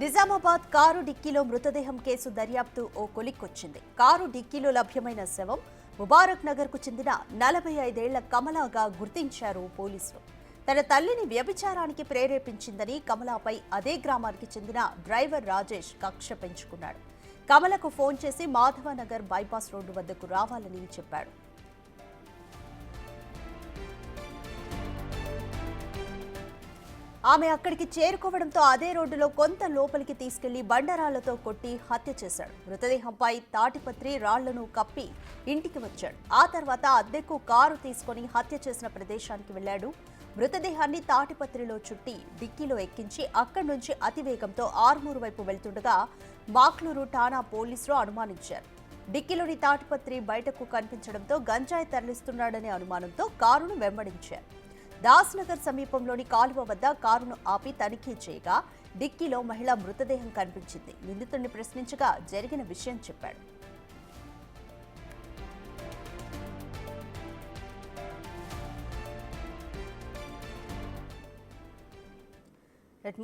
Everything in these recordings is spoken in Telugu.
నిజామాబాద్ కారు డిక్కీలో మృతదేహం కేసు దర్యాప్తు ఓ కొలిక్కొచ్చింది. కారు డిక్కీలో లభ్యమైన శవం ముబారక్ నగర్ కు చెందిన 45 ఏళ్ల కమలాగా గుర్తించారు పోలీసులు. తన తల్లిని వ్యభిచారానికి ప్రేరేపించిందని కమలాపై అదే గ్రామానికి చెందిన డ్రైవర్ రాజేష్ కక్ష పెంచుకున్నాడు. కమలకు ఫోన్ చేసి మాధవనగర్ బైపాస్ రోడ్డు వద్దకు రావాలని చెప్పాడు. ఆమె అక్కడికి చేరుకోవడంతో అదే రోడ్డులో కొంత లోపలికి తీసుకెళ్లి బండరాళ్లతో కొట్టి హత్య చేశాడు. మృతదేహంపై తాటిపత్రి రాళ్లను కప్పి ఇంటికి వచ్చాడు. ఆ తర్వాత అద్దెకు కారు తీసుకుని హత్య చేసిన ప్రదేశానికి వెళ్లాడు. మృతదేహాన్ని తాటిపత్రిలో చుట్టి డిక్కీలో ఎక్కించి అక్కడి నుంచి అతివేగంతో ఆర్మూరు వైపు వెళ్తుండగా మాక్లూరు ఠాణా పోలీసులు అనుమానించారు. డిక్కీలోని తాటిపత్రి బయటకు కనిపించడంతో గంజాయి తరలిస్తున్నాడనే అనుమానంతో కారును వెంబడించారు. దాస్ నగర్ సమీపంలోని కాలువ వద్ద కారును ఆపి తనిఖీ చేయగా డిక్కీలో మహిళ మృతదేహం కనిపించింది. నిందితుడిని ప్రశ్నించగా జరిగిన విషయం చెప్పాడు.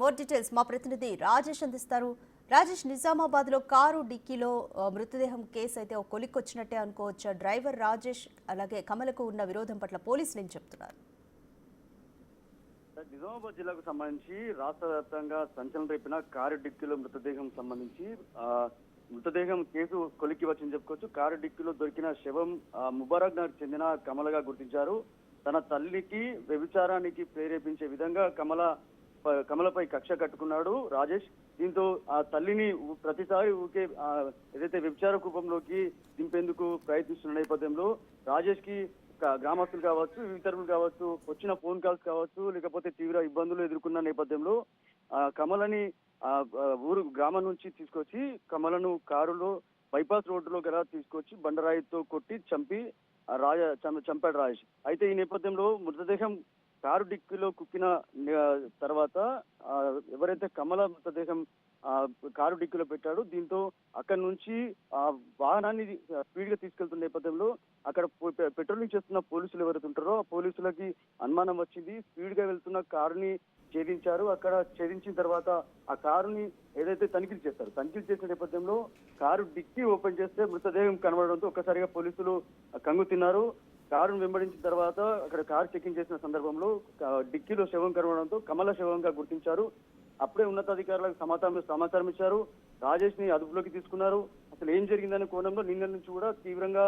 మోర్ డీటెయిల్స్ మా ప్రతినిధి రాజేష్ అందిస్తారు. రాజేష్, నిజామాబాద్ లో కారు డిక్కీలో మృతదేహం కేసు అయితే ఒక కొలిక్కొచ్చినట్టే అనుకోవచ్చు. డ్రైవర్ రాజేష్ అలాగే కమలకు ఉన్న విరోధం పట్ల పోలీసులు ఏం చెప్తున్నారు? నిజామాబాద్ జిల్లాకు సంబంధించి రాష్ట్ర వ్యాప్తంగా సంచలనం రేపిన కారు డిక్కీలో మృతదేహం సంబంధించి మృతదేహం కేసు కొలిక్కి వచ్చింది చెప్పుకోవచ్చు. కారు డిక్కీలో దొరికిన శవం ముబారక్ నగర్ చెందిన కమలగా గుర్తించారు. తన తల్లికి వ్యభిచారానికి ప్రేరేపించే విధంగా కమలపై కక్ష కట్టుకున్నాడు రాజేష్. దీంతో ఆ తల్లిని ప్రతిసారి ఊకే ఏదైతే వ్యభిచార కూపంలోకి దింపేందుకు ప్రయత్నిస్తున్న నేపథ్యంలో రాజేష్ కి గ్రామస్తులు కావచ్చు, ఇతరులు కావచ్చు, వచ్చిన ఫోన్ కాల్స్ కావచ్చు, లేకపోతే తీవ్ర ఇబ్బందులు ఎదుర్కొన్న నేపథ్యంలో కమలని గ్రామం నుంచి తీసుకొచ్చి కమలను కారులో బైపాస్ రోడ్డులో గల తీసుకొచ్చి బండరాయితో కొట్టి చంపాడు రాజేష్. అయితే ఈ నేపథ్యంలో మృతదేహం కారు డిక్కీలో కుక్కిన తర్వాత ఎవరైతే కమల మృతదేహం కారు డిక్కీలో పెట్టాడు. దీంతో అక్కడి నుంచి ఆ వాహనాన్ని స్పీడ్ గా తీసుకెళ్తున్న నేపథ్యంలో అక్కడ పెట్రోలింగ్ చేస్తున్న పోలీసులు ఎవరైతే ఉంటారో ఆ పోలీసులకి అనుమానం వచ్చింది. స్పీడ్ గా వెళ్తున్న కారుని ఛేదించారు. అక్కడ ఛేదించిన తర్వాత ఆ కారుని ఏదైతే తనిఖీలు చేసిన నేపథ్యంలో కారు డిక్కీ ఓపెన్ చేస్తే మృతదేహం కనబడడంతో ఒక్కసారిగా పోలీసులు కంగు తిన్నారు. కారును వెంబడించిన తర్వాత అక్కడ కారు చెకింగ్ చేసిన సందర్భంలో డిక్కీలో శవం కనబడడంతో కమల శవంగా గుర్తించారు. అప్పుడే ఉన్నతాధికారులకు సమాచారం ఇచ్చారు. రాజేష్ ని అదుపులోకి తీసుకున్నారు. అసలు ఏం జరిగిందనే కోణంలో నిన్న నుంచి కూడా తీవ్రంగా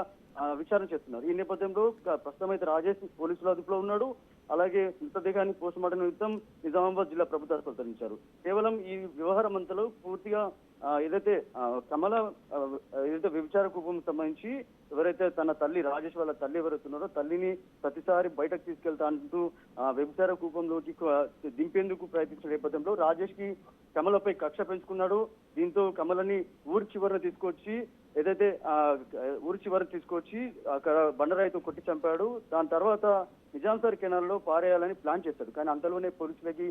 విచారణ చేస్తున్నారు. ఈ నేపథ్యంలో ప్రస్తుతం అయితే రాజేష్ పోలీసుల అదుపులో ఉన్నాడు. అలాగే మృతదేహాన్ని పోస్టుమార్టం నిమిత్తం నిజామాబాద్ జిల్లా ప్రభుత్వ ఆసుపత్రికి తరలించారు. కేవలం ఈ వ్యవహారం అంతలో పూర్తిగా ఏదైతే కమల ఏదైతే వ్యభిచార కూపం సంబంధించి ఎవరైతే తన తల్లి రాజేష్ వాళ్ళ తల్లి ఎవరైతున్నారో తల్లిని ప్రతిసారి బయటకు తీసుకెళ్తా అంటూ వ్యభిచార కూపంలోకి దింపేందుకు ప్రయత్నించిన నేపథ్యంలో రాజేష్ కి కమలపై కక్ష పెంచుకున్నాడు. దీంతో కమలని ఊరి చివరన తీసుకొచ్చి అక్కడ బండరాయితో కొట్టి చంపాడు. దాని తర్వాత నిజాంసార్ కెనాల్లో పారేయాలని ప్లాన్ చేశాడు. కానీ అంతలోనే పోలీసులకి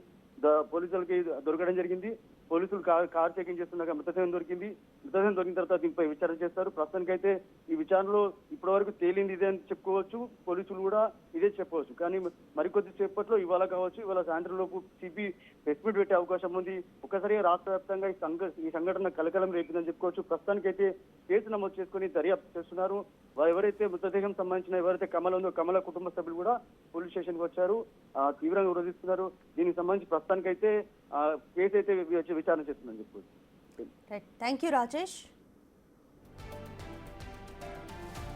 దొరకడం జరిగింది. పోలీసులు కార్ చెకింగ్ చేస్తున్నాక మృతదేహం దొరికింది. మృతదేహం దొరికిన తర్వాత దీనిపై విచారణ చేస్తారు. ప్రస్తుతానికైతే ఈ విచారణలో ఇప్పటి వరకు తేలింది ఇదే అని చెప్పుకోవచ్చు. పోలీసులు కూడా ఇదే చెప్పవచ్చు. కానీ మరికొద్ది సేపట్లో ఇవాళ కావచ్చు, ఇవాళ సాయంత్రం లోపు సిపి ప్రెస్ మీట్ పెట్టే అవకాశం ఉంది. ఒక్కసారిగా రాష్ట్ర వ్యాప్తంగా ఈ సంఘటన కలకలం రేపిందని చెప్పుకోవచ్చు. ప్రస్తుతానికైతే కేసు నమోదు చేసుకుని దర్యాప్తు చేస్తున్నారు. ఎవరైతే మృతదేహం సంబంధించిన ఎవరైతే కమల ఉందో కమల కుటుంబ సభ్యులు కూడా పోలీస్ స్టేషన్ కి వచ్చారు. తీవ్రంగా విరోధిస్తున్నారు. దీనికి సంబంధించి ప్రస్తుతానికైతే కేసు అయితే విచారణ చేస్తుందని చెప్పుకోవచ్చు. Thank you Rajesh.